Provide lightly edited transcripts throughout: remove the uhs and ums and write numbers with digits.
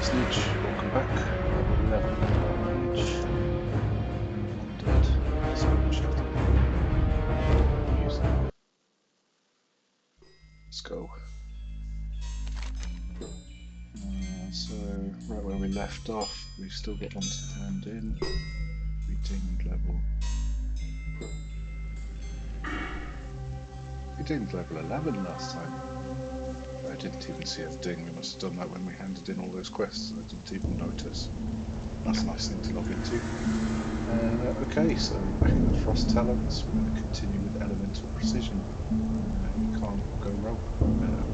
Lich, welcome back. Level 11 Mage. Undead. So we'll check the using. Let's go. So, right where we left off, we've still got one to hand in. We dinged level. We dinged level 11 last time. I didn't even see us ding. We must have done that when we handed in all those quests. I didn't even notice. That's a nice thing to log into. Okay, so back in the Frost Talents, we're going to continue with Elemental Precision. We can't go wrong.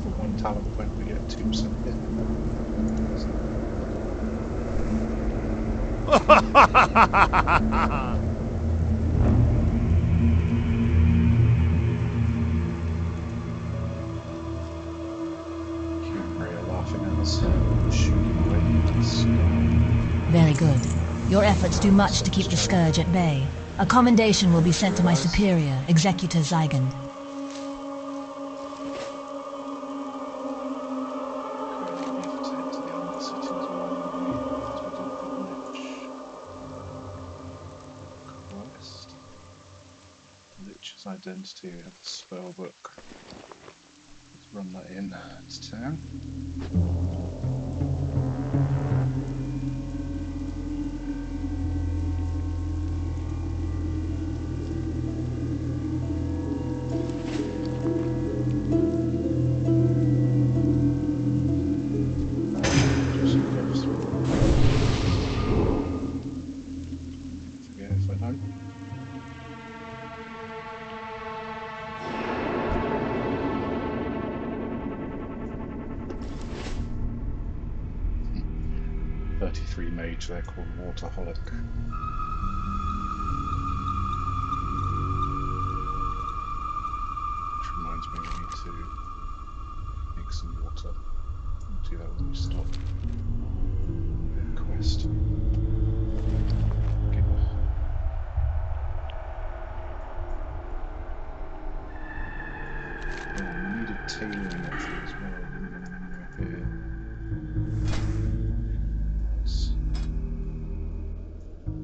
For one talent point, we get 2% hit. Very good. Your efforts do much to keep the Scourge at bay. A commendation will be sent to my superior, Executor Zygand. Lich's identity, we have the spell book. Let's run that in to town. Mage there called Waterholic. Which reminds me we need to make some water. We'll do that when we stop the quest. Oh, we needed tailoring actually as well, didn't we, when we were here?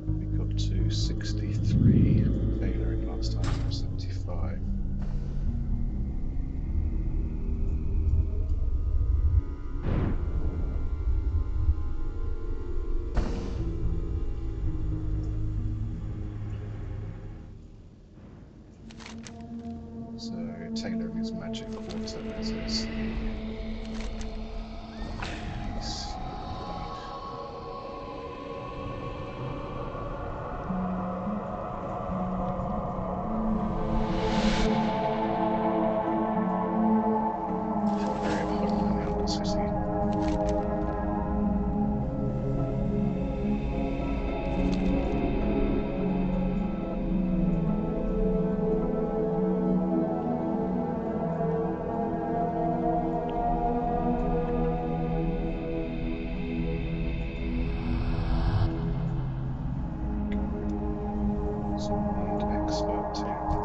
We got to 63 tailoring last time from 75. So tailoring is magic water, as is the piece.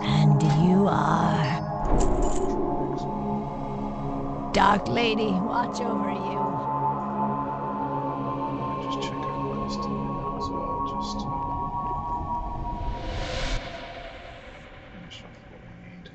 And you are... Dark Lady, watch over you. Just check out quest as well, just to finish off what we need.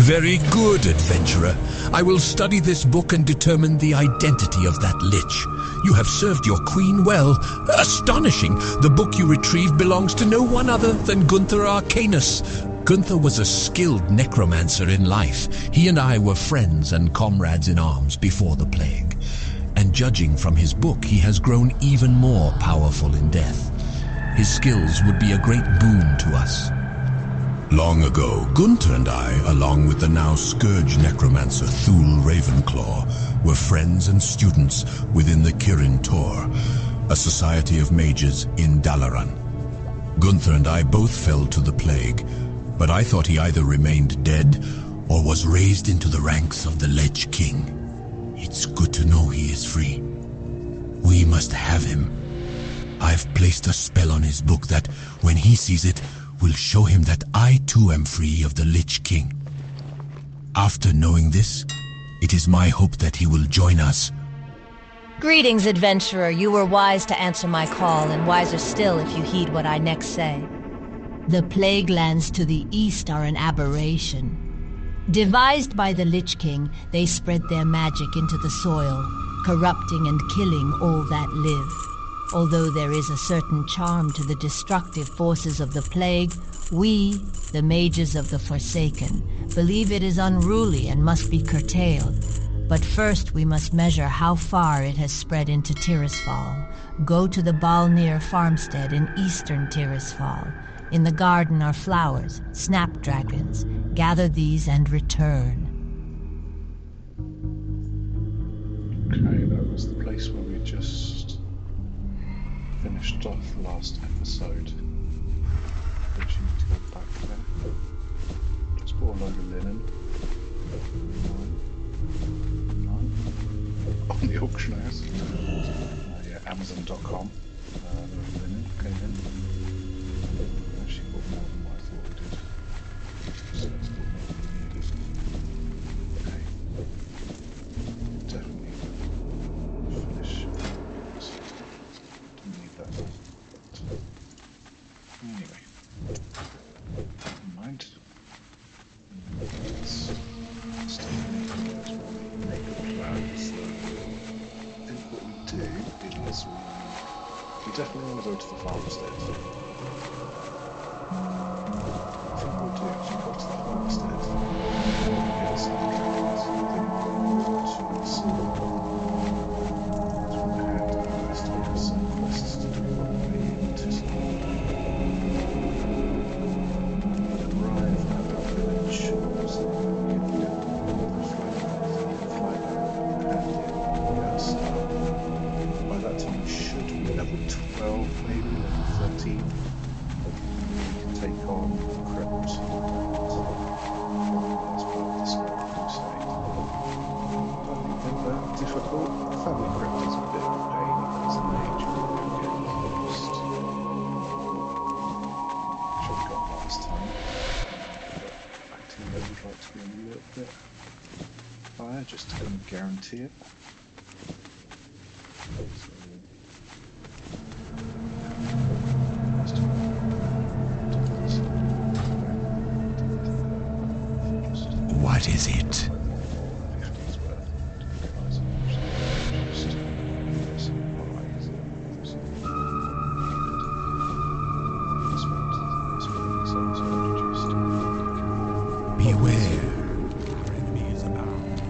Very good, adventurer. I will study this book and determine the identity of that lich. You have served your queen well. Astonishing! The book you retrieved belongs to no one other than Gunther Arcanus. Gunther was a skilled necromancer in life. He and I were friends and comrades in arms before the plague. And judging from his book, he has grown even more powerful in death. His skills would be a great boon to us. Long ago, Gunther and I, along with the now Scourge necromancer Thule Ravenclaw, were friends and students within the Kirin Tor, a society of mages in Dalaran. Gunther and I both fell to the plague, but I thought he either remained dead or was raised into the ranks of the Lich King. It's good to know he is free. We must have him. I've placed a spell on his book that, when he sees it, will show him that I too am free of the Lich King. After knowing this, it is my hope that he will join us. Greetings, adventurer. You were wise to answer my call, and wiser still if you heed what I next say. The plague lands to the east are an aberration. Devised by the Lich King, they spread their magic into the soil, corrupting and killing all that live. Although there is a certain charm to the destructive forces of the plague, we, the mages of the Forsaken, believe it is unruly and must be curtailed. But first we must measure how far it has spread into Tirisfal. Go to the Balnir farmstead in eastern Tirisfal. In the garden are flowers, snapdragons. Gather these and return. Okay, that was the place where we just finished off last episode. Which you need to go back there. Just bought a load of linen. On the auction house. Yeah, Amazon.com. Linen came in. Actually bought more than what I thought we did. So that's bought more than we needed. Okay. Definitely finish. Didn't need that. Anyway. Never mind. Let's start making those naked plans. I think what we do is we definitely want to go to the farmstead. I think what we'll do is we'll go to the farmstead, get us some dragons, and then we'll go to the silver. So we had some quests to do on the way into Scotland. Arrive at the village, so we can do the fly back and yes. By that time we should be level 12, maybe level 13. We can take on Crypt. As part of the Scarlet Crusade. Don't think they're that difficult. I found the Crypt is a bit of a pain as a mage, but we'll get used. Which I got last time. But acting I would like to be a little bit higher just to kind of guarantee it. What is it? Beware. Our enemy is abound.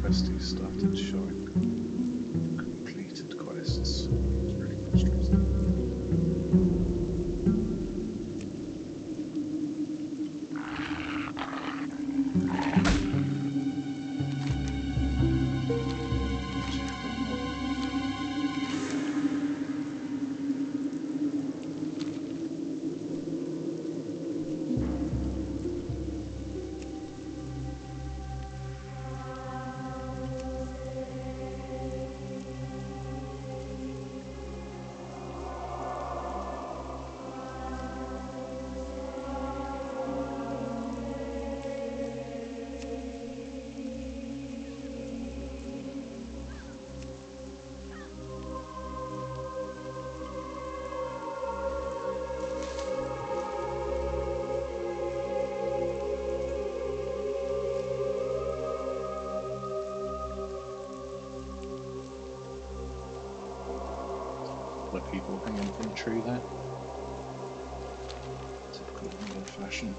questies started showing completed quests. It's really frustrating. The people hanging from a tree there. Typical Undead fashion.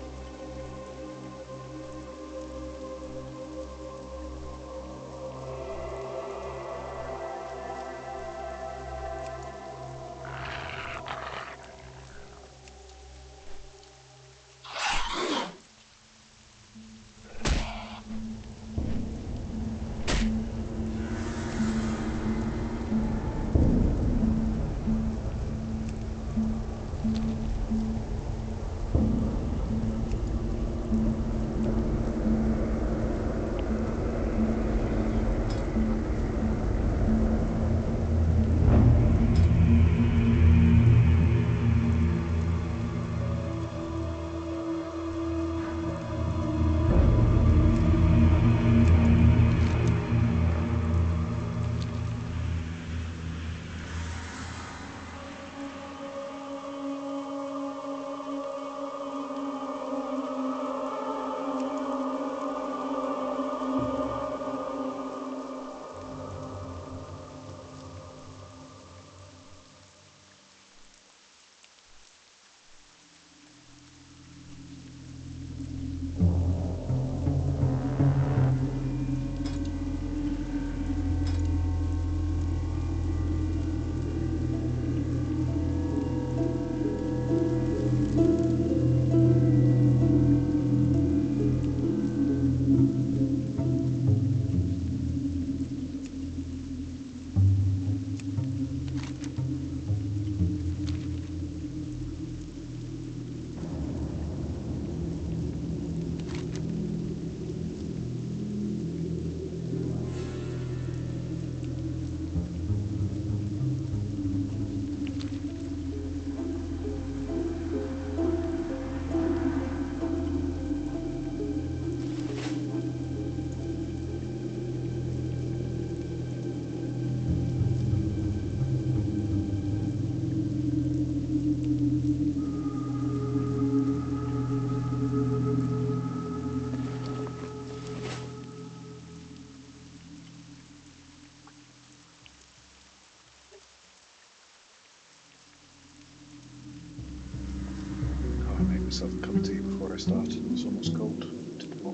I made myself a cup of tea before I started. It was almost cold. Typical.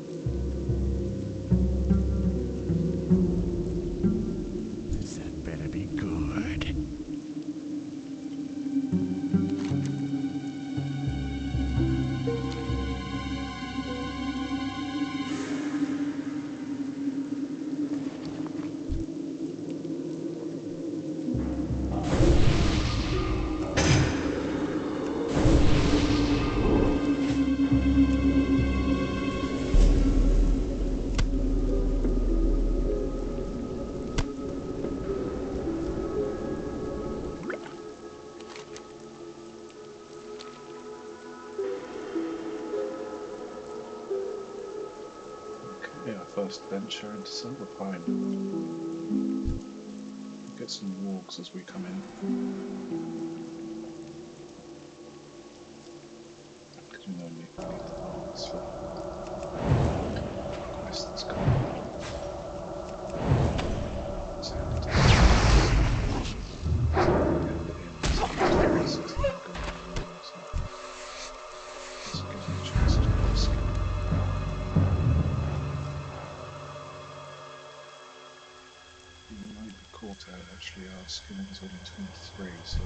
That better be good. Okay, our first venture into Silver Pine. Get some wargs as we come in. Because we know we need the parts for quest that's coming up. It's handy to have the city and go around, so this gives me a chance to ask. our skill is only 23, so...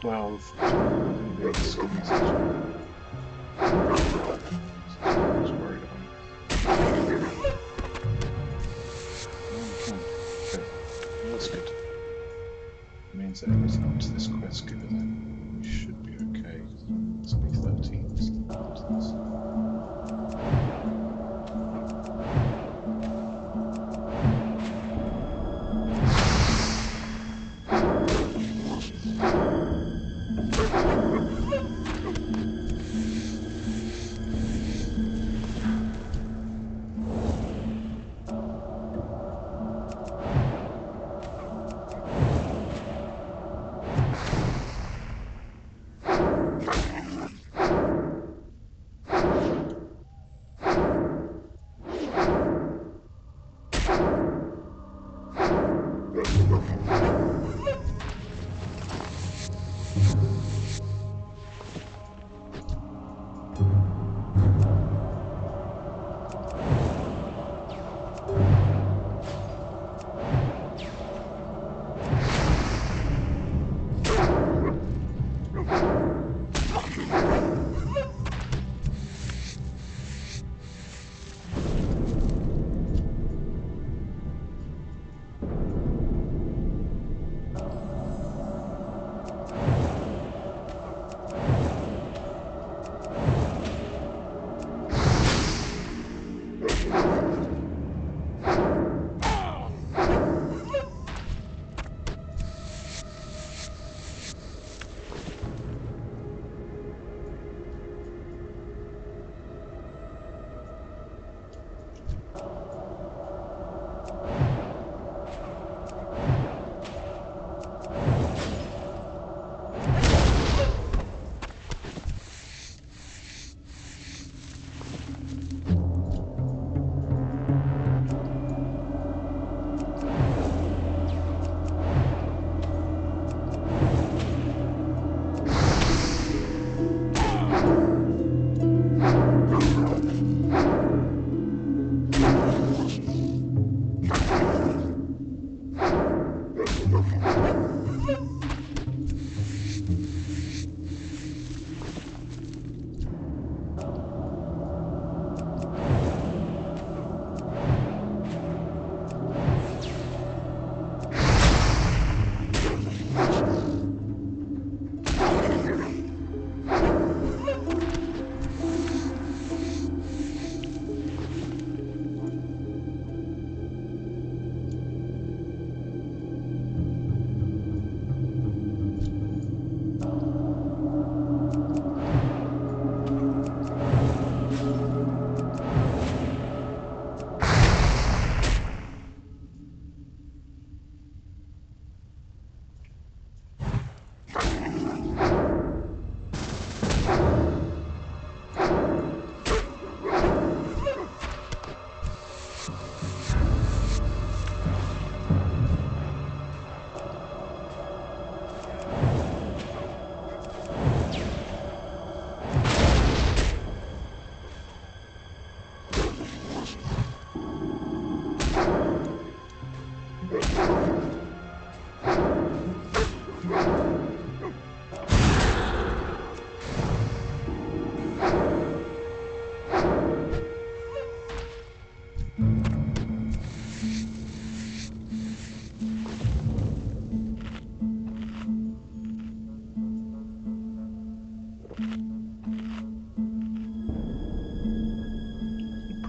12. Maybe the skin message. I was worried about. Okay. That's good. It means that everything onto this quest giver then we should be okay. There's only 13 still onto this.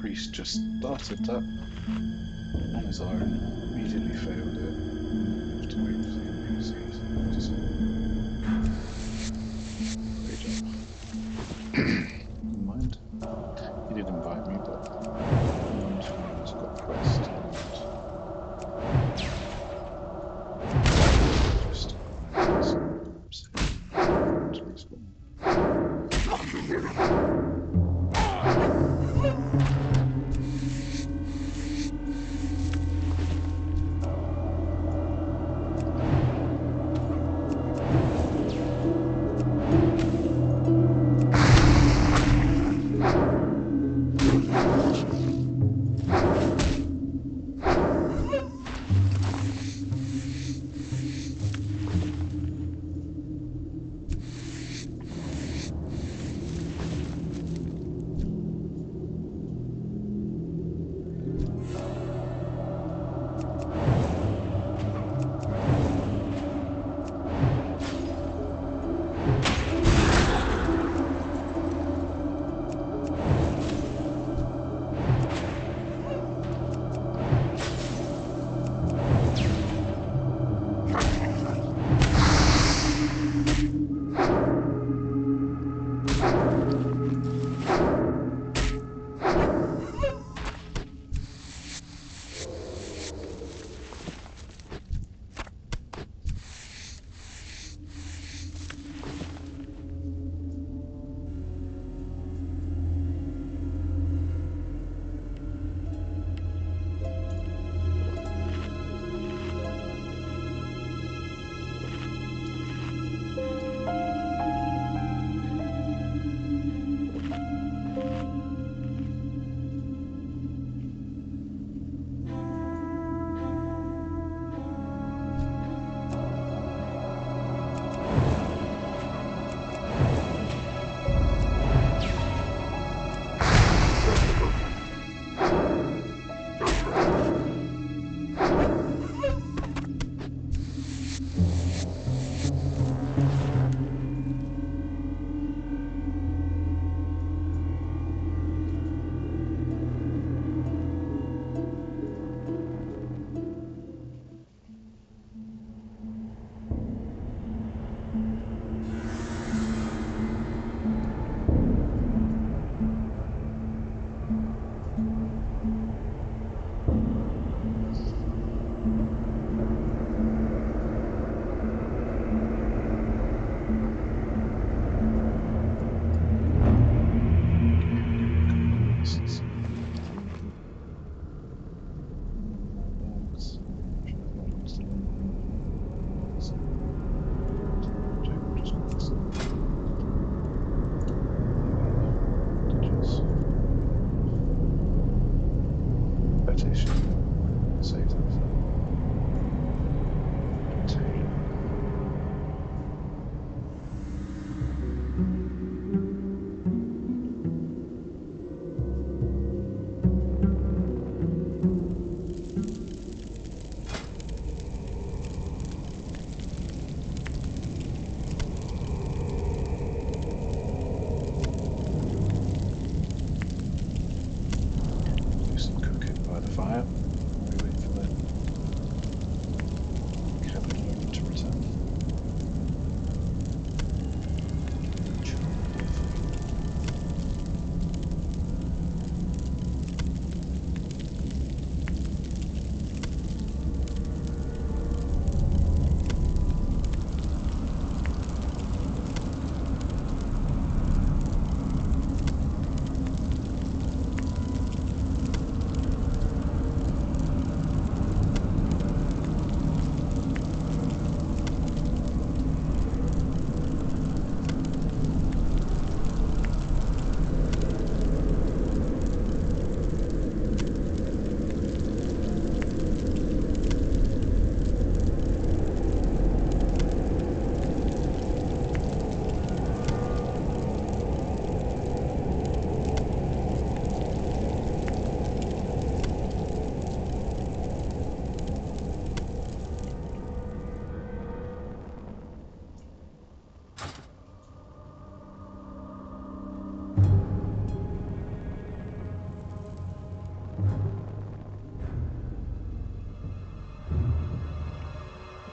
Priest just started that on his own, immediately failed it. Have to wait for the NPCs. Just rage up. Never mind. He did invite me, but I've got a quest. Just to respawn.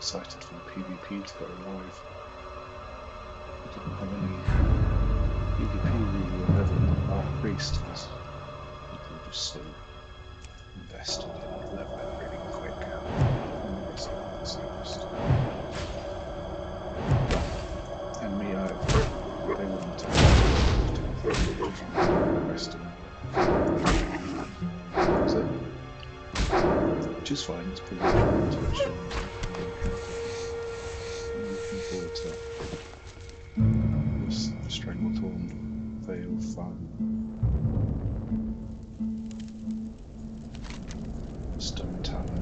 excited for the PvP to go live. I didn't have any PvP really on Evan Priest because people are just so invested in leveling really quick. And me, they wouldn't take the rest of them. That's it. Which is fine, it's pretty good to actually. I'm looking forward to this Stranglethorn Vale fun. Stone Talon.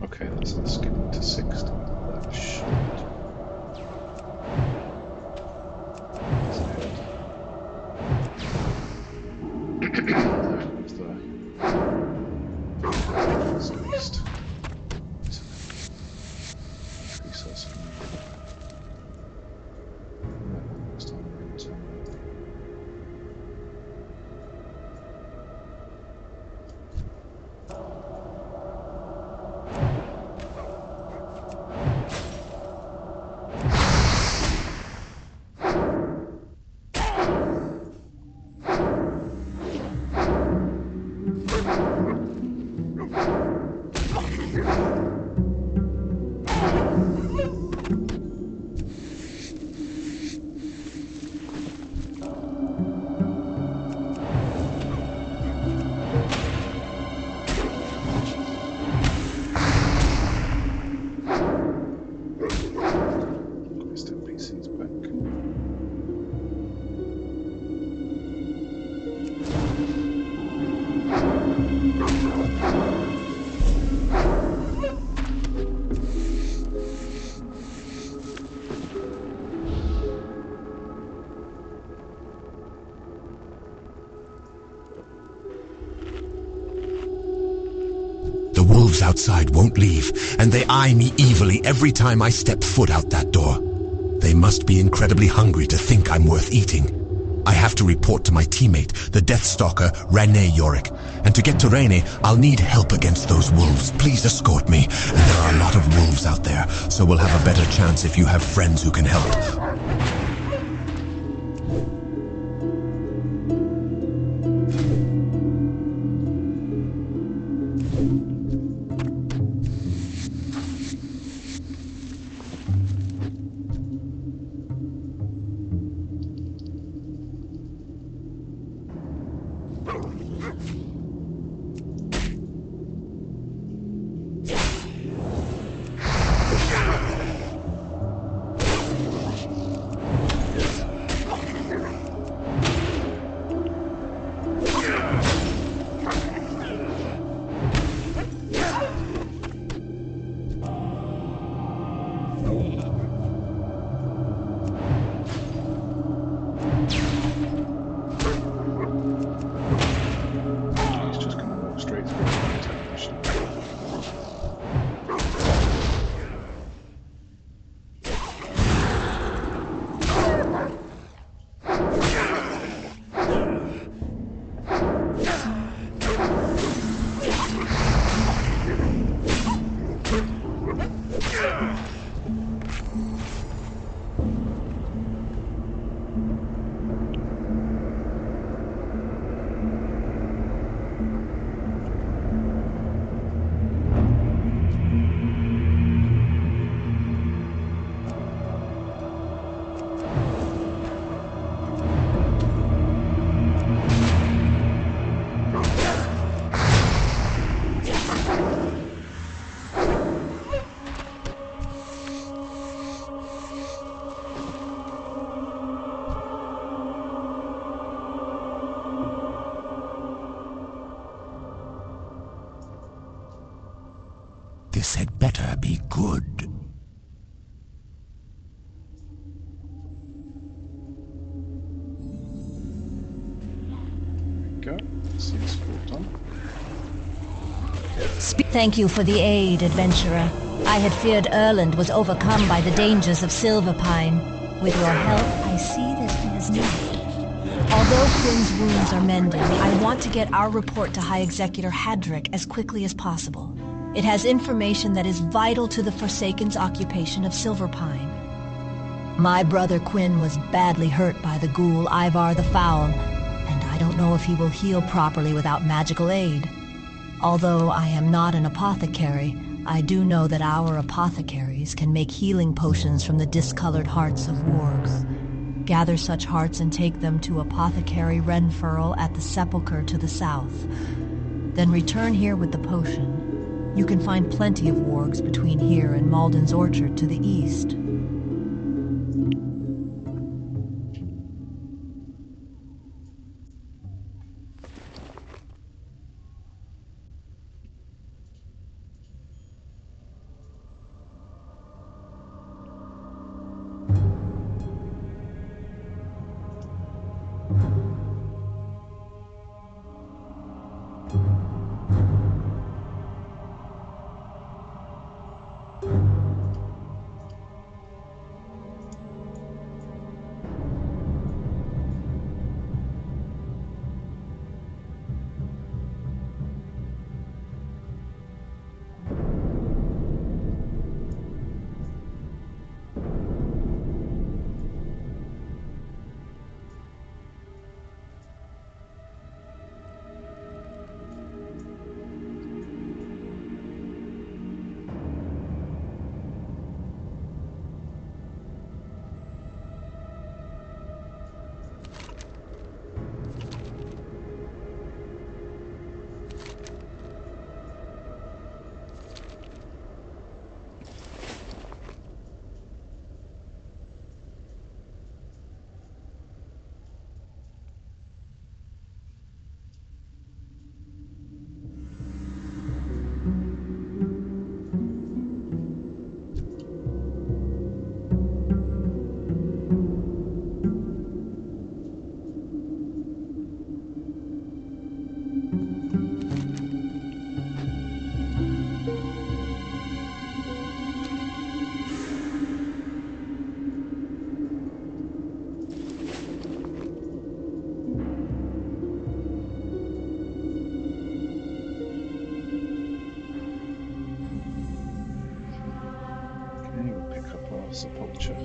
Okay, that's us getting to 60. That should. That's at least. Increase us. Next time we return. The wolves outside won't leave, and they eye me evilly every time I step foot out that door. They must be incredibly hungry to think I'm worth eating. I have to report to my teammate, the Deathstalker, Rene Yorick. And to get to Rene, I'll need help against those wolves. Please escort me. And there are a lot of wolves out there, so we'll have a better chance if you have friends who can help. This had better be good. Go. Seems sport on. Thank you for the aid, adventurer. I had feared Erland was overcome by the dangers of Silverpine. With your help, I see that he is not. Although Quinn's wounds are mended, I want to get our report to High Executor Hadrick as quickly as possible. It has information that is vital to the Forsaken's occupation of Silverpine. My brother Quinn was badly hurt by the ghoul Ivar the Foul, and I don't know if he will heal properly without magical aid. Although I am not an apothecary, I do know that our apothecaries can make healing potions from the discolored hearts of wargs. Gather such hearts and take them to Apothecary Renfurl at the Sepulchre to the south. Then return here with the potion. You can find plenty of wargs between here and Malden's Orchard to the east.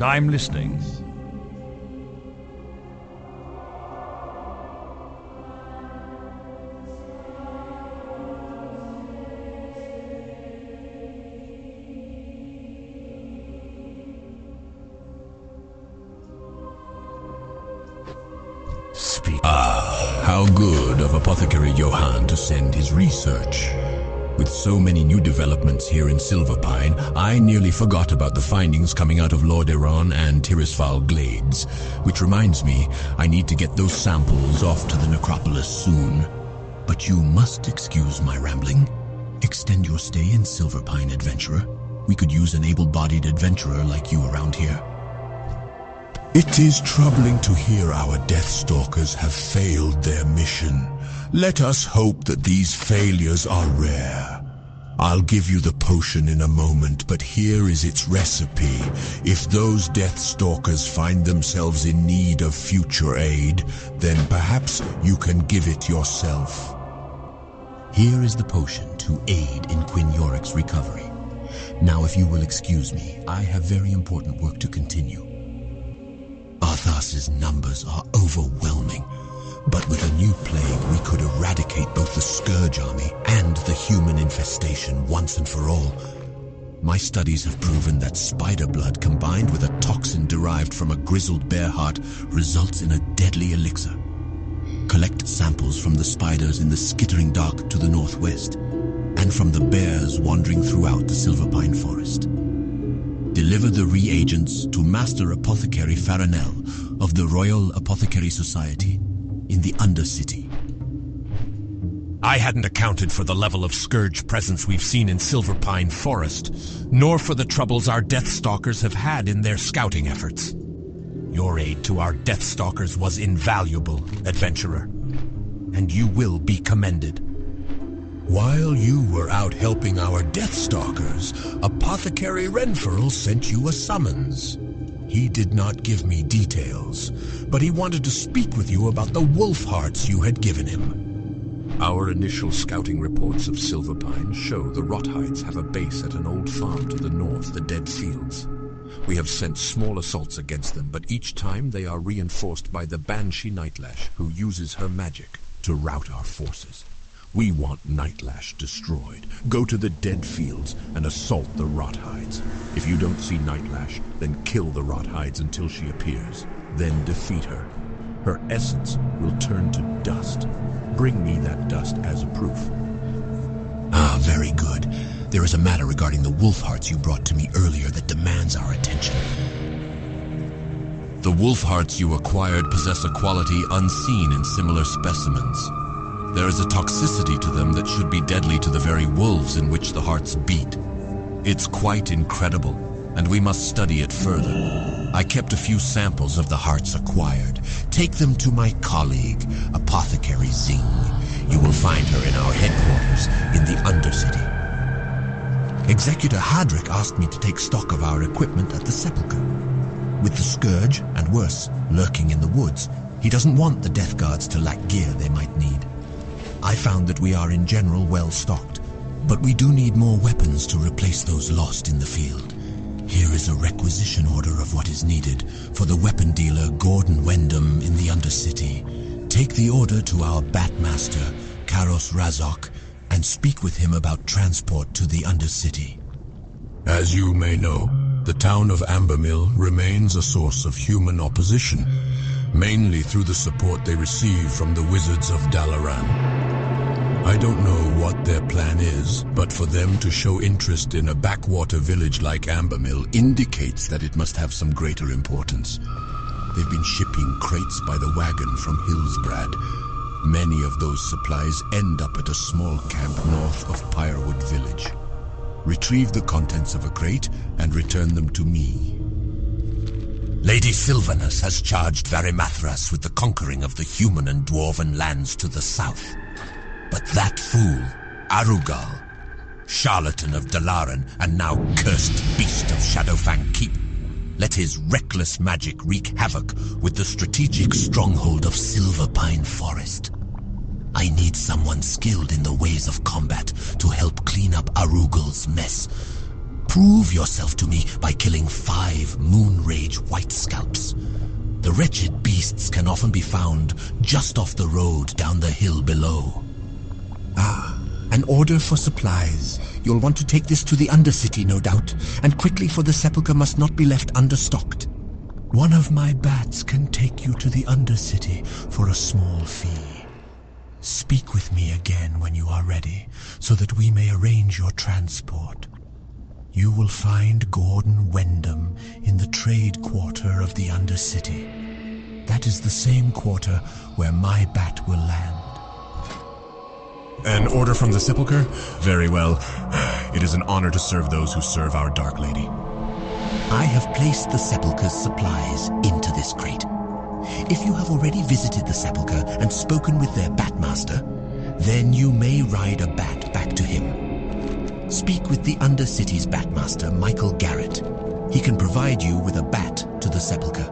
I'm listening. Speak. How good of Apothecary Johann to send his research. With so many new developments here in Silverpine, I nearly forgot about the findings coming out of Lordaeron and Tirisfal Glades. Which reminds me, I need to get those samples off to the necropolis soon. But you must excuse my rambling. Extend your stay in Silverpine, adventurer. We could use an able-bodied adventurer like you around here. It is troubling to hear our Deathstalkers have failed their mission. Let us hope that these failures are rare. I'll give you the potion in a moment, but here is its recipe. If those Deathstalkers find themselves in need of future aid, then perhaps you can give it yourself. Here is the potion to aid in Quinn Yorick's recovery. Now, if you will excuse me, I have very important work to continue. Arthas's numbers are overwhelming, but with a new plague we could eradicate both the Scourge army and the human infestation once and for all. My studies have proven that spider blood combined with a toxin derived from a grizzled bear heart results in a deadly elixir. Collect samples from the spiders in the skittering dark to the northwest, and from the bears wandering throughout the Silverpine forest. Deliver the reagents to Master Apothecary Farinell of the Royal Apothecary Society in the Undercity. I hadn't accounted for the level of scourge presence we've seen in Silverpine Forest, nor for the troubles our Deathstalkers have had in their scouting efforts. Your aid to our Deathstalkers was invaluable, adventurer, and you will be commended. While you were out helping our Deathstalkers, Apothecary Renferl sent you a summons. He did not give me details, but he wanted to speak with you about the wolf hearts you had given him. Our initial scouting reports of Silverpine show the Rothides have a base at an old farm to the north, the Dead Fields. We have sent small assaults against them, but each time they are reinforced by the Banshee Nightlash, who uses her magic to rout our forces. We want Nightlash destroyed. Go to the Dead Fields and assault the Rothides. If you don't see Nightlash, then kill the Rothides until she appears. Then defeat her. Her essence will turn to dust. Bring me that dust as a proof. Ah, very good. There is a matter regarding the wolf hearts you brought to me earlier that demands our attention. The wolf hearts you acquired possess a quality unseen in similar specimens. There is a toxicity to them that should be deadly to the very wolves in which the hearts beat. It's quite incredible, and we must study it further. I kept a few samples of the hearts acquired. Take them to my colleague, Apothecary Zing. You will find her in our headquarters in the Undercity. Executor Hadrick asked me to take stock of our equipment at the Sepulchre. With the Scourge, and worse, lurking in the woods, he doesn't want the Death Guards to lack gear they might need. I found that we are in general well stocked, but we do need more weapons to replace those lost in the field. Here is a requisition order of what is needed for the weapon dealer Gordon Wyndham in the Undercity. Take the order to our Batmaster, Karos Razok, and speak with him about transport to the Undercity. As you may know, the town of Ambermill remains a source of human opposition, mainly through the support they receive from the Wizards of Dalaran. I don't know what their plan is, but for them to show interest in a backwater village like Ambermill indicates that it must have some greater importance. They've been shipping crates by the wagon from Hillsbrad. Many of those supplies end up at a small camp north of Pirewood Village. Retrieve the contents of a crate and return them to me. Lady Sylvanus has charged Varimathras with the conquering of the human and dwarven lands to the south. But that fool, Arugal, charlatan of Dalaran and now cursed beast of Shadowfang Keep, let his reckless magic wreak havoc with the strategic stronghold of Silverpine Forest. I need someone skilled in the ways of combat to help clean up Arugal's mess. Prove yourself to me by killing 5 Moonrage White Scalps. The wretched beasts can often be found just off the road down the hill below. Ah, an order for supplies. You'll want to take this to the Undercity, no doubt, and quickly, for the Sepulchre must not be left understocked. One of my bats can take you to the Undercity for a small fee. Speak with me again when you are ready, so that we may arrange your transport. You will find Gordon Wyndham in the trade quarter of the Undercity. That is the same quarter where my bat will land. An order from the Sepulchre? Very well. It is an honor to serve those who serve our Dark Lady. I have placed the Sepulchre's supplies into this crate. If you have already visited the Sepulchre and spoken with their Batmaster, then you may ride a bat back to him. Speak with the Undercity's Batmaster, Michael Garrett. He can provide you with a bat to the Sepulchre.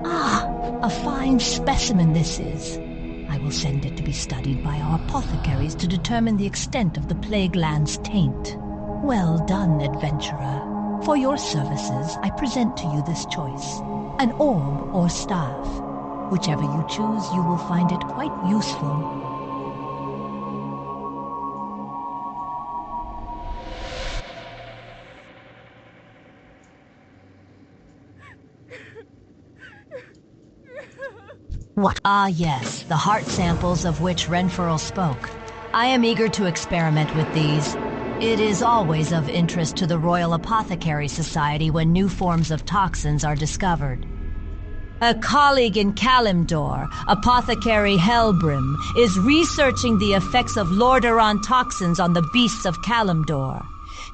Ah, a fine specimen this is. I will send it to be studied by our apothecaries to determine the extent of the Plague Land's taint. Well done, adventurer. For your services, I present to you this choice. An orb or staff. Whichever you choose, you will find it quite useful. What? Ah, yes, the heart samples of which Renferl spoke. I am eager to experiment with these. It is always of interest to the Royal Apothecary Society when new forms of toxins are discovered. A colleague in Kalimdor, Apothecary Helbrim, is researching the effects of Lordaeron toxins on the beasts of Kalimdor.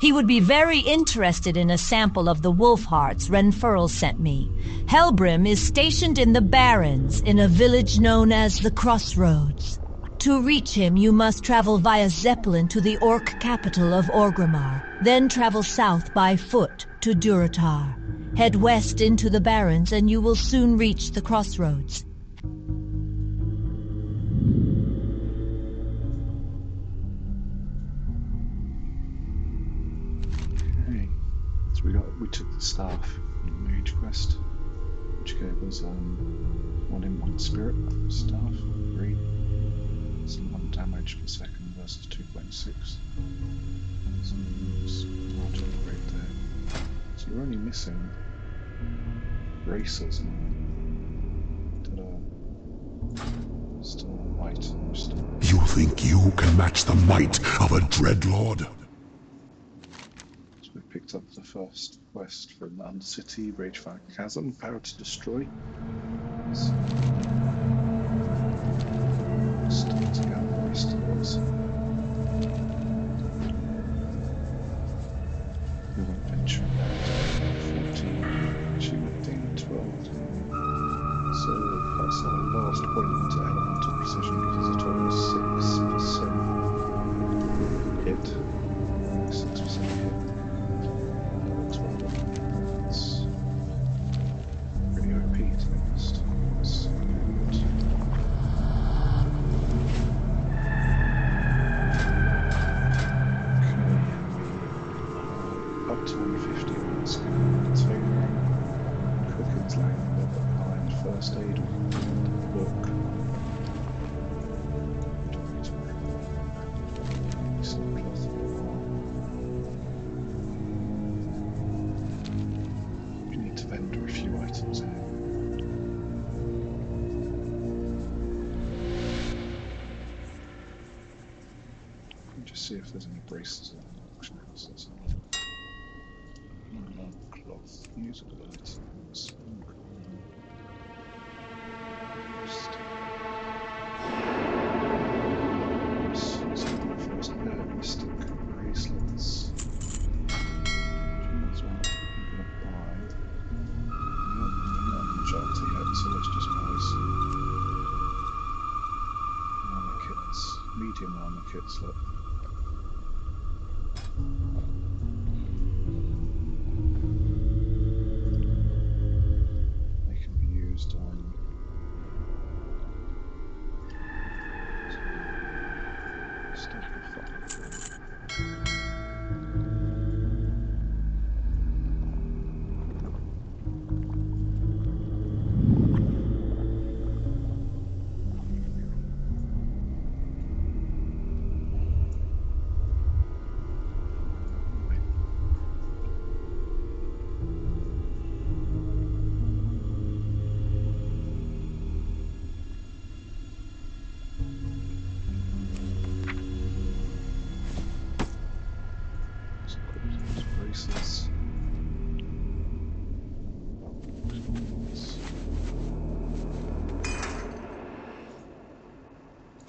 He would be very interested in a sample of the wolf hearts Renfurl sent me. Helbrim is stationed in the Barrens, in a village known as the Crossroads. To reach him, you must travel via Zeppelin to the Orc capital of Orgrimmar, then travel south by foot to Durotar. Head west into the Barrens and you will soon reach the Crossroads. Okay. So we took the staff in the Mage quest, which gave us 1 in 1 spirit staff, 3. Some 1 damage per second versus 2.6. So it's a large upgrade there. So you're only missing bracers now that are still white and still. You think you can match the might of a dreadlord? So we picked up the first quest from Undercity, Ragefire Chasm, Power to Destroy. So, starting out the rest of those. We won't venture out 14, achievement 12. So that's our last point to elemental precision, gives us a total of 6% hit. 6% hit. Level 12. It's pretty OP to be honest. It's good. Up to 150 on the skill container. Cooking's laying a little bit behind first aid book. Some cloth for a while. We need to vendor a few items here. Just see if there's any braces in the auction house. That's all. Cloth, usable items. Let's do the first pair of mystic bracelets. That's one I'm going to buy. Nope, not majority yet, so let's just buy some armor kits. Medium armor kits, look. They can be used on stack of 5. Braces.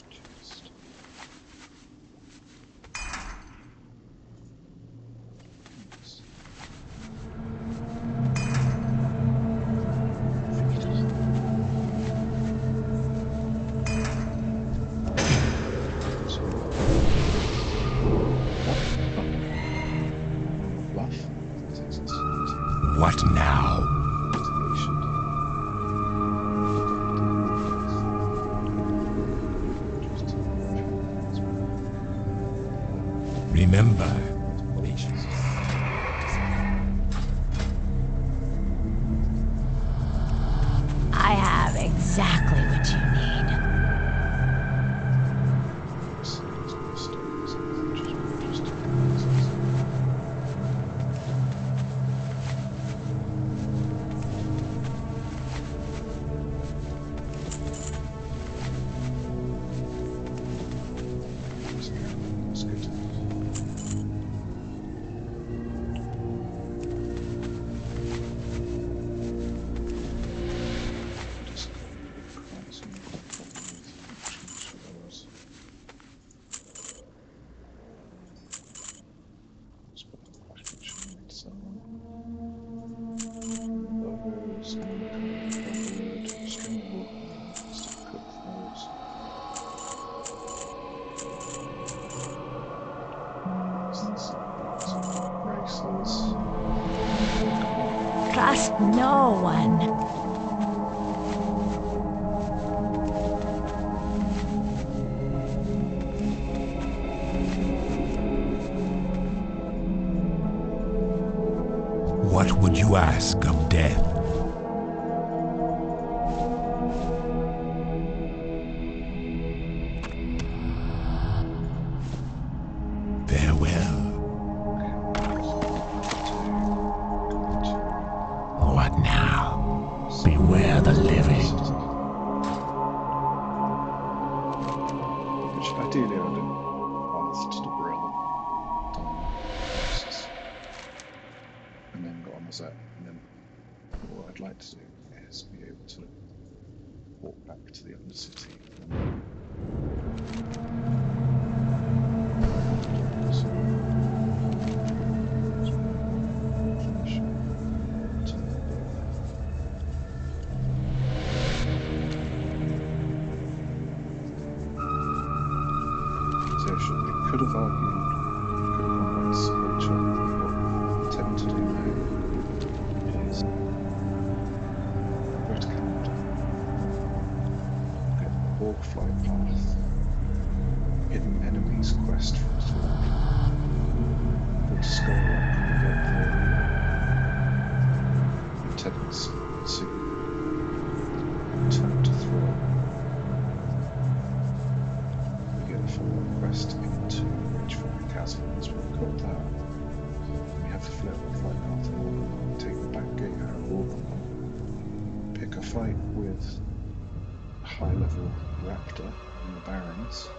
Chest. What now? Remember, patience. I have exactly what you need. Trust no one. What would you ask of death? Farewell. What now? Beware the living. Which ideally I didn't path to the Brill, done quests, and then got on as that. And then what I'd like to do is be able to walk back to the Undercity. Could have argued, could have gone back to Scorcher. What I tend to do now is go to Canada, get the Borg Flight Path, Hidden Enemies quest for us all, go to Skull Rock and get the Lieutenant's suit, turn to Thrall. We get a follow-up quest into Ridgefire Chasm, as we've called that. We have the Flight Path of Orban, take the back gate out of Orban, pick a fight with a high-level Raptor in the Barrens,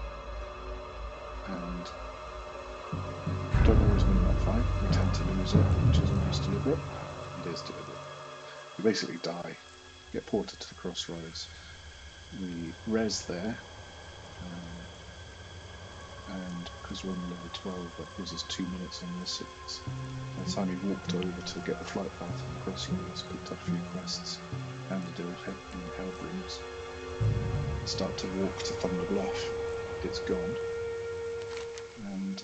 and don't always win that fight. We tend to lose it, which is almost deliberate. It is deliberate. We basically die, get ported to the crossroads. We res there, and because we're on level 12, that gives us 2 minutes on the 6. By the time we walked over to get the flight path and the crossroads, picked up a few quests, and the deal in Hellbrooms, start to walk to Thunder Bluff. It's gone.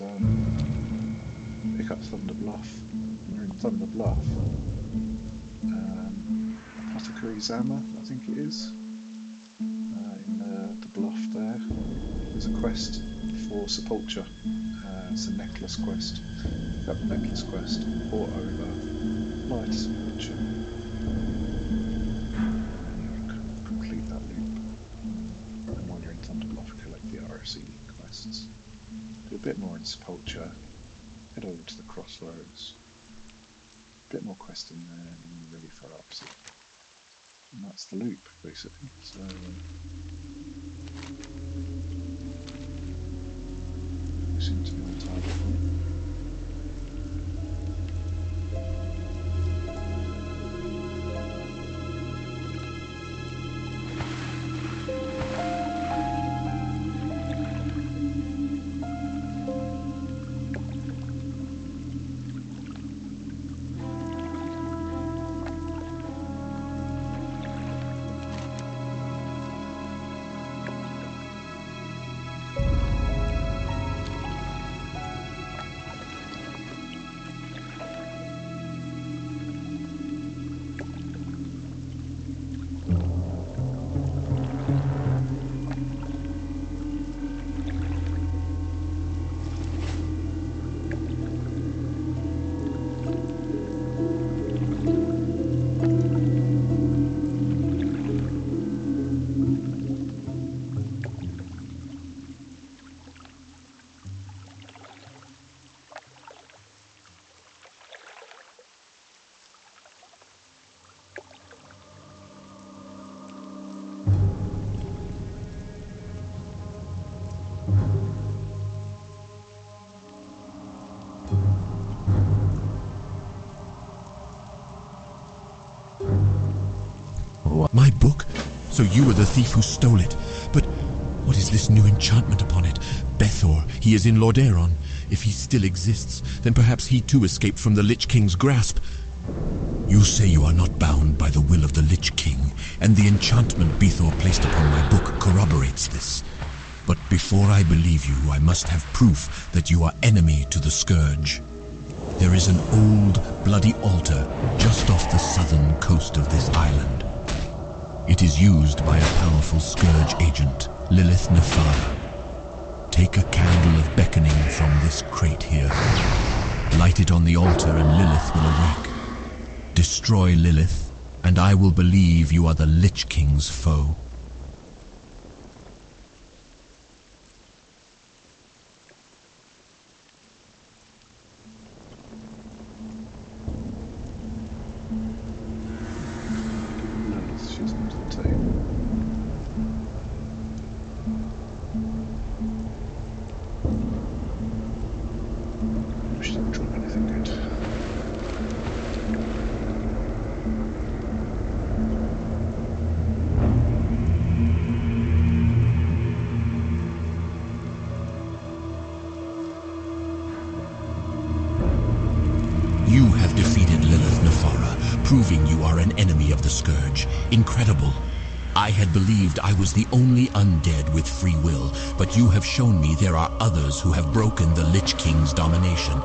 And pick up Thunder Bluff. When you're in Thunder Bluff, Apothecary Zama, I think it is, in the bluff there, there's a quest for Sepulture. It's a necklace quest. Pick up the necklace quest, port over, fly to Sepulture, and you complete that loop. And while you're in Thunder Bluff, collect the RFC quests. Do a bit more in Sepulture, head over to the crossroads, a bit more questing there, and you're ready for Upsy. And that's the loop, basically. So, we seem to be on target here. My book? So you were the thief who stole it. But what is this new enchantment upon it? Bethor, he is in Lordaeron. If he still exists, then perhaps he too escaped from the Lich King's grasp. You say you are not bound by the will of the Lich King, and the enchantment Bethor placed upon my book corroborates this. But before I believe you, I must have proof that you are enemy to the Scourge. there is an old, bloody altar just off the southern coast of this island. It is used by a powerful scourge agent, Lilith Nefara. Take a candle of beckoning from this crate here. Light it on the altar and Lilith will awake. Destroy Lilith, and I will believe you are the Lich King's foe. Lilith, she's not at the table. She didn't drop anything good. You have defeated Lilith Nefara, proving you are an enemy of the Scourge. Incredible. I had believed I was the only undead with free will, but you have shown me there are others who have broken the Lich King's domination.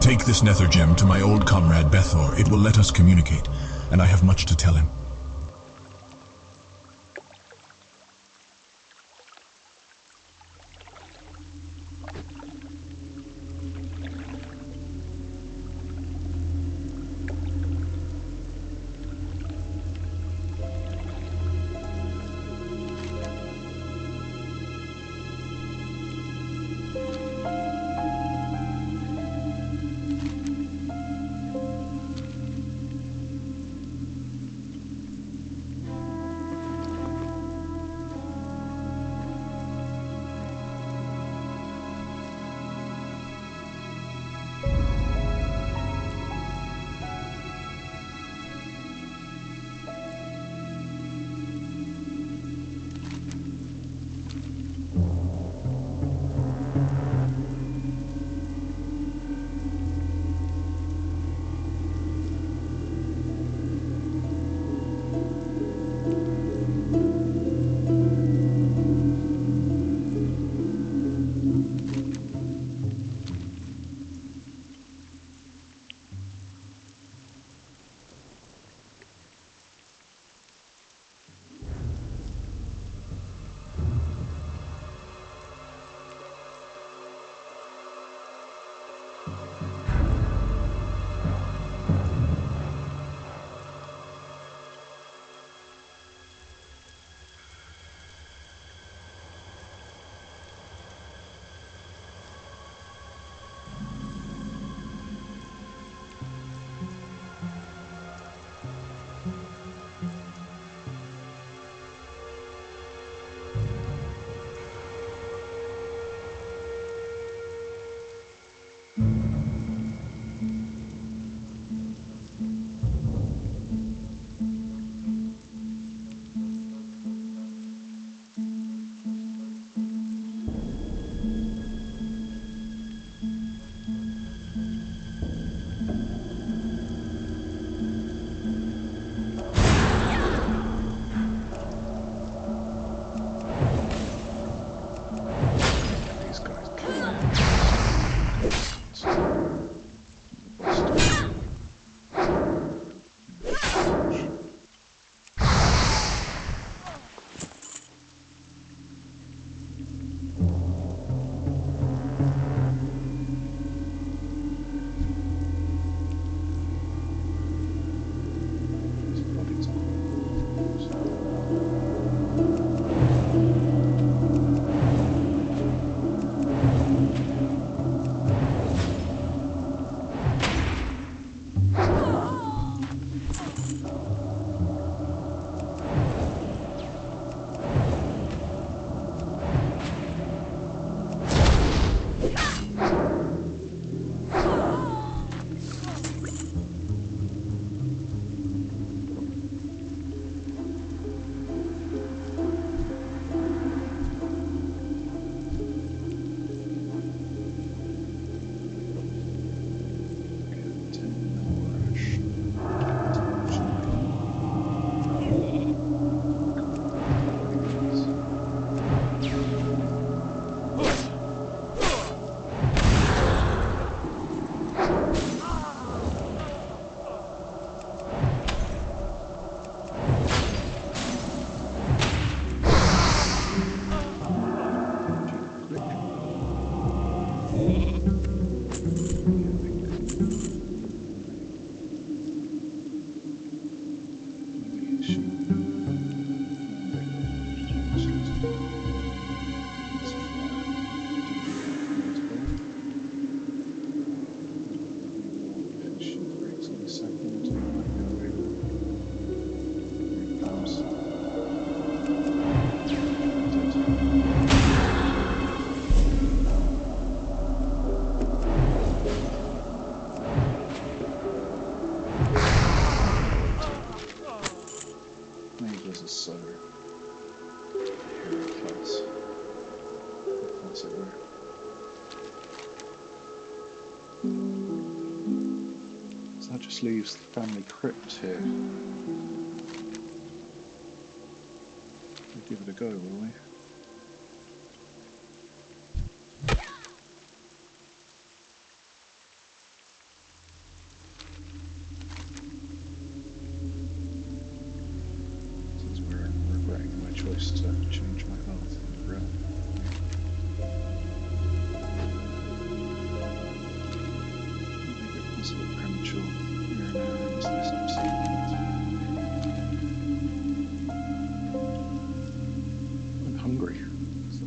Take this nether gem to my old comrade Bethor. It will let us communicate, and I have much to tell him. as it were. So that just leaves the family crypt here. We'll give it a go, will we? This is where I'm regretting my choice to change my path in the realm. Maybe it was a bit premature. You're an hour into this episode. I'm hungry, so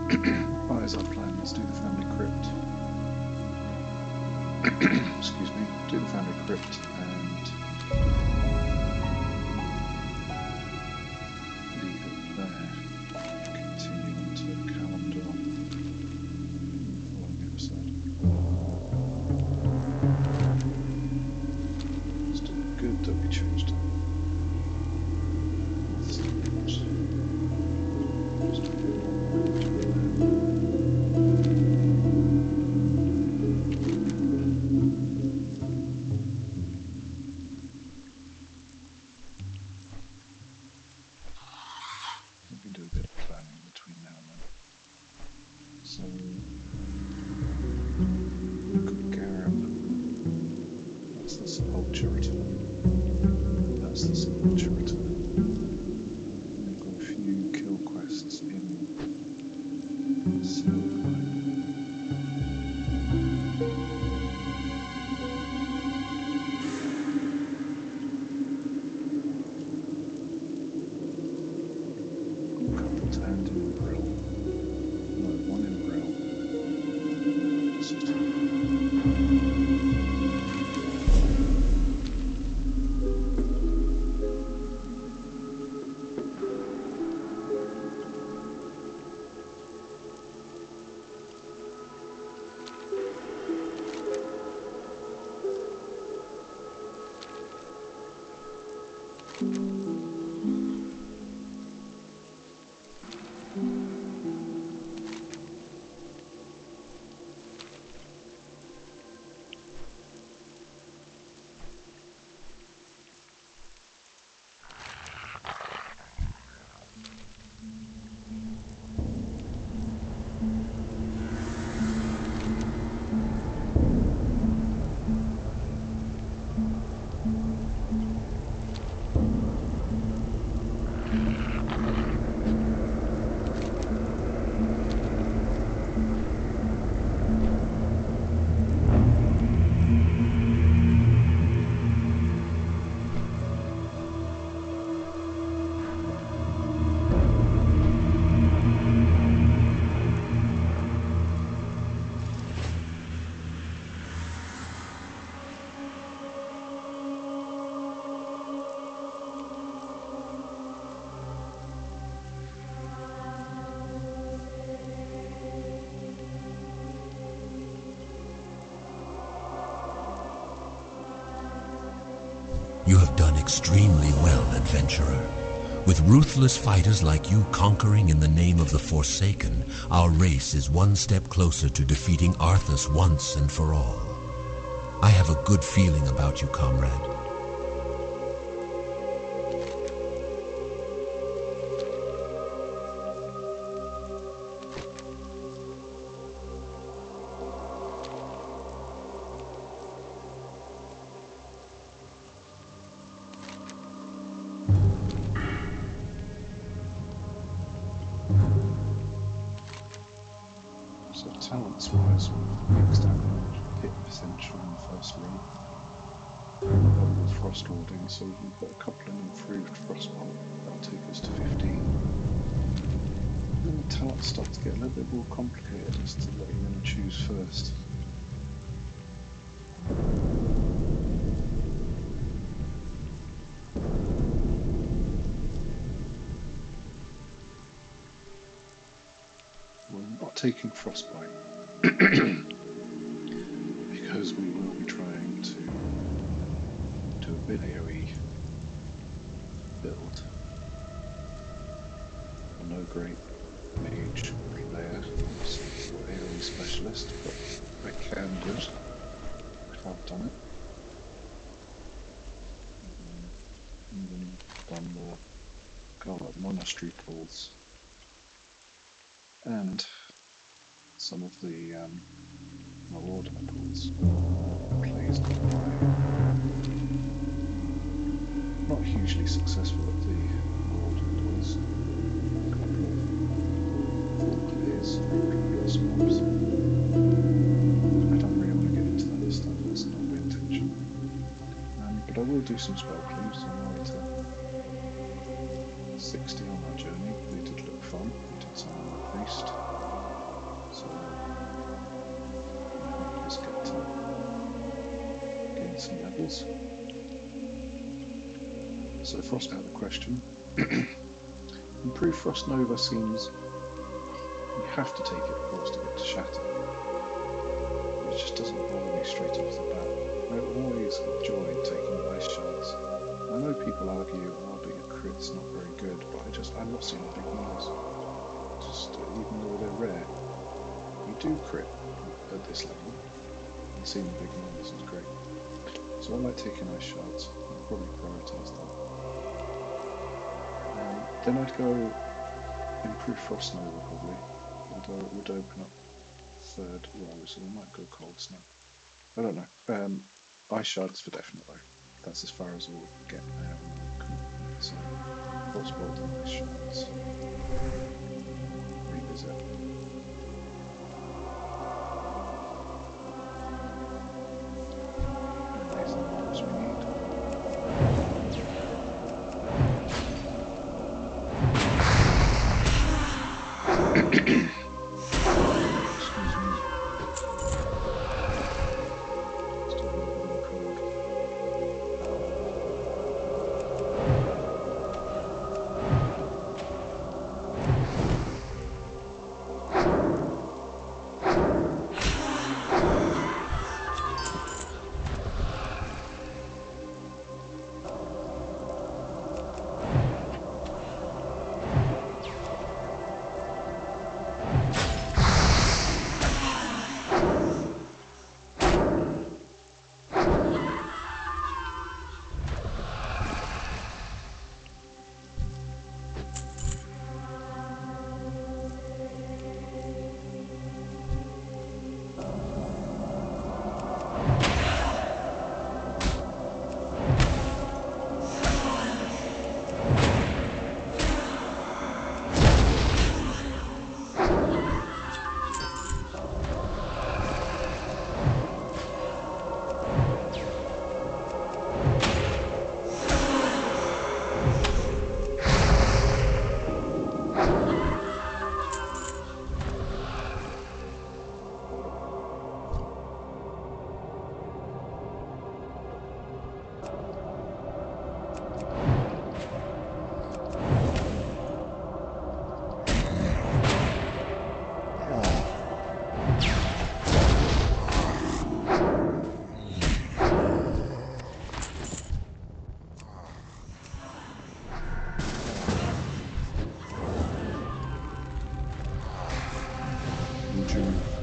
anyway, as I plan, let's do the family crypt. Excuse me, do the family crypt and leave it there. Continue on to calendar following episode. It's doing good that we changed it. We can do a bit of planning between now and then. So, we've got Garam. That's the sepulchre. That's the sepulchre. We've got a few kill quests in Silverline. Couple to hand in Brill. No, one in Brill. City. You have done extremely well, adventurer. With ruthless fighters like you conquering in the name of the Forsaken, our race is one step closer to defeating Arthas once and for all. I have a good feeling about you, comrade. So talents-wise, we've maxed out hit potential in the first room. With frost warding, so we've got a couple of improved frostbolt. That'll take us to 15. Then the talents start to get a little bit more complicated as to what you're going to choose first. We're not taking frostbite because we will be trying to do a bit AoE build. No great Mage, Relayer, AoE specialist, but I can do it. I have done it. Even done the monastery pulls and some of the more order pulls. Pleased not hugely successful at the order pulls. A couple of full clears, 100+ mobs. I don't really want to get into that stuff, that's not my intention. But I will do some spell cleaves on my way to 60 on our journey. They did look fun. We did some on the priest. So just get to gain some levels. So Frost out of the question. Improve Frost Nova seems you have to take it of course to get to Shatter. It just doesn't bother me straight off the bat. I always enjoyed taking Ice Shards. I know people argue, oh, being a crit's not very good, but I love seeing big numbers. Just even though they're rare, you do crit at this level, and seeing the big numbers is great. So I like taking Ice Shards. I'll probably prioritise that. Then I'd go improve Frost Nova probably, although it would open up third row, so we might go Cold Snap. I don't know. Ice Shards for definite though. That's as far as we'll get now. So Frostbolt and Ice Shards. Revisit. And these are the models we need.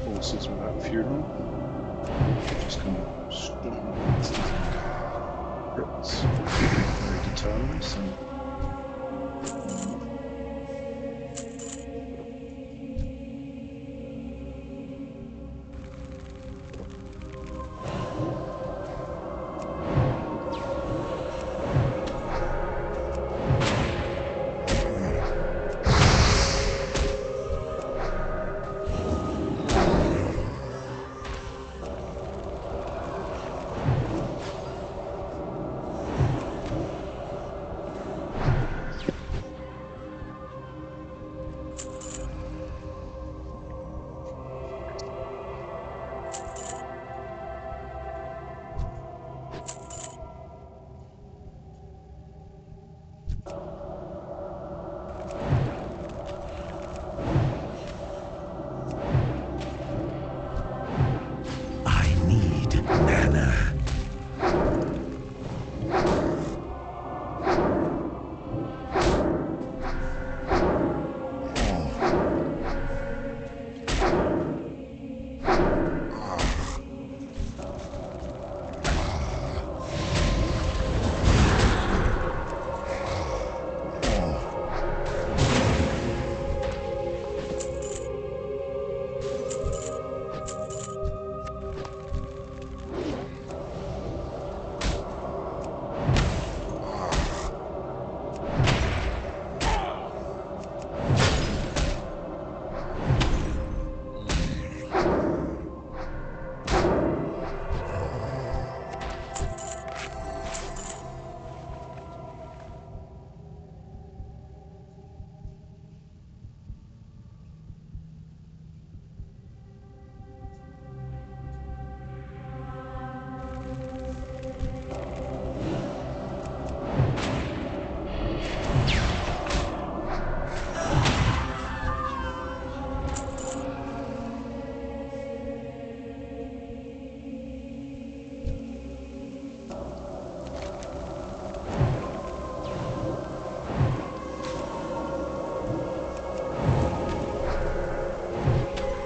Forces without funeral. Just kind of storm against the crits. Very determined.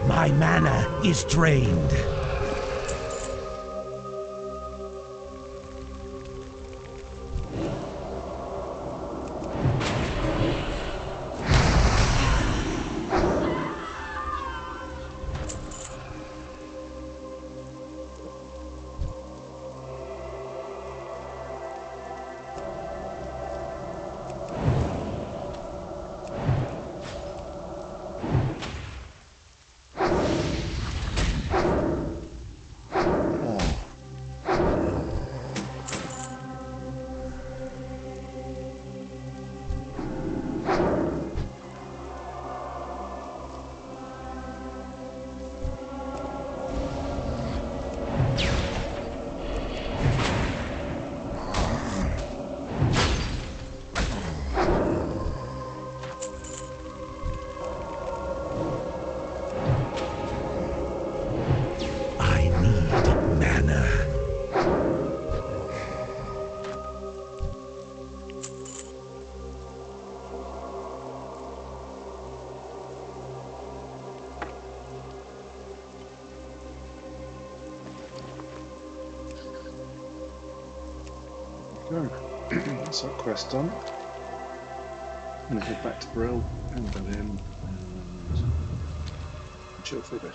My mana is drained. That's that quest done. I'm going to head back to Brill and go in and chill for a bit.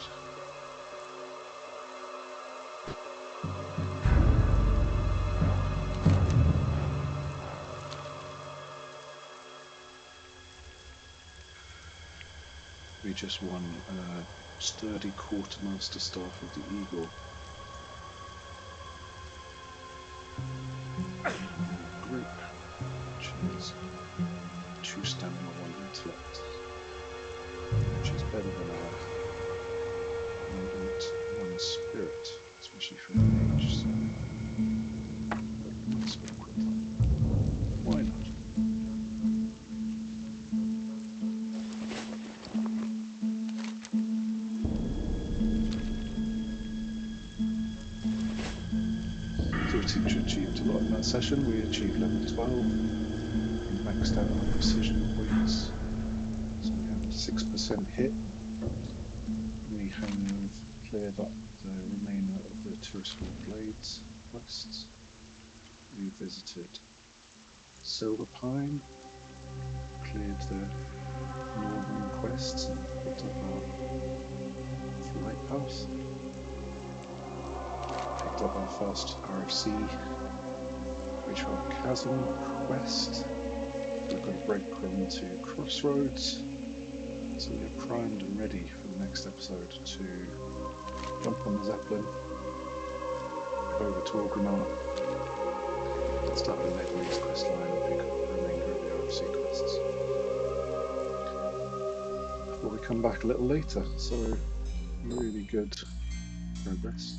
We just won sturdy quartermaster staff of the Eagle. Group, which is 2 stamina, 1 intellect, which is better than our movement, 1 spirit, especially for a mage. So let's go quickly. Why not? Achieved a lot in that session. We achieved level 12, we maxed out our precision points, so we have 6% hit. We have cleared up the remainder of the Terrestrial Blades quests. We visited Silverpine, cleared the northern quests and picked up our flight path. Picked up our first RFC Ritual Chasm quest. We've got a breadcrumb to Crossroads, so we're primed and ready for the next episode to jump on the Zeppelin, go over to Orgrimmar, start the Nebulous quest line and pick up the remainder of the RFC quests. Before we come back a little later, so really good progress.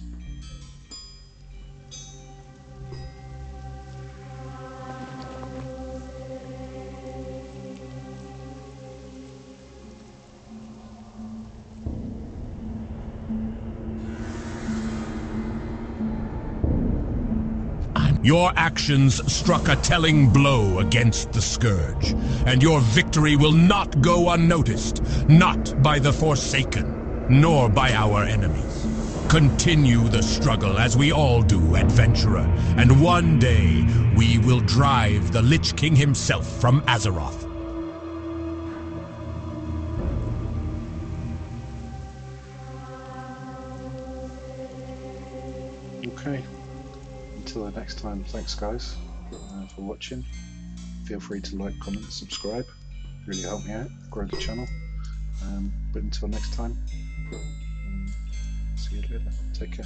Your actions struck a telling blow against the Scourge, and your victory will not go unnoticed, not by the Forsaken, nor by our enemies. Continue the struggle as we all do, adventurer, and one day we will drive the Lich King himself from Azeroth. Okay. Until the next time, thanks guys for watching. Feel free to like, comment, subscribe. Really help me out, grow the channel. But until next time, see you later. Take care.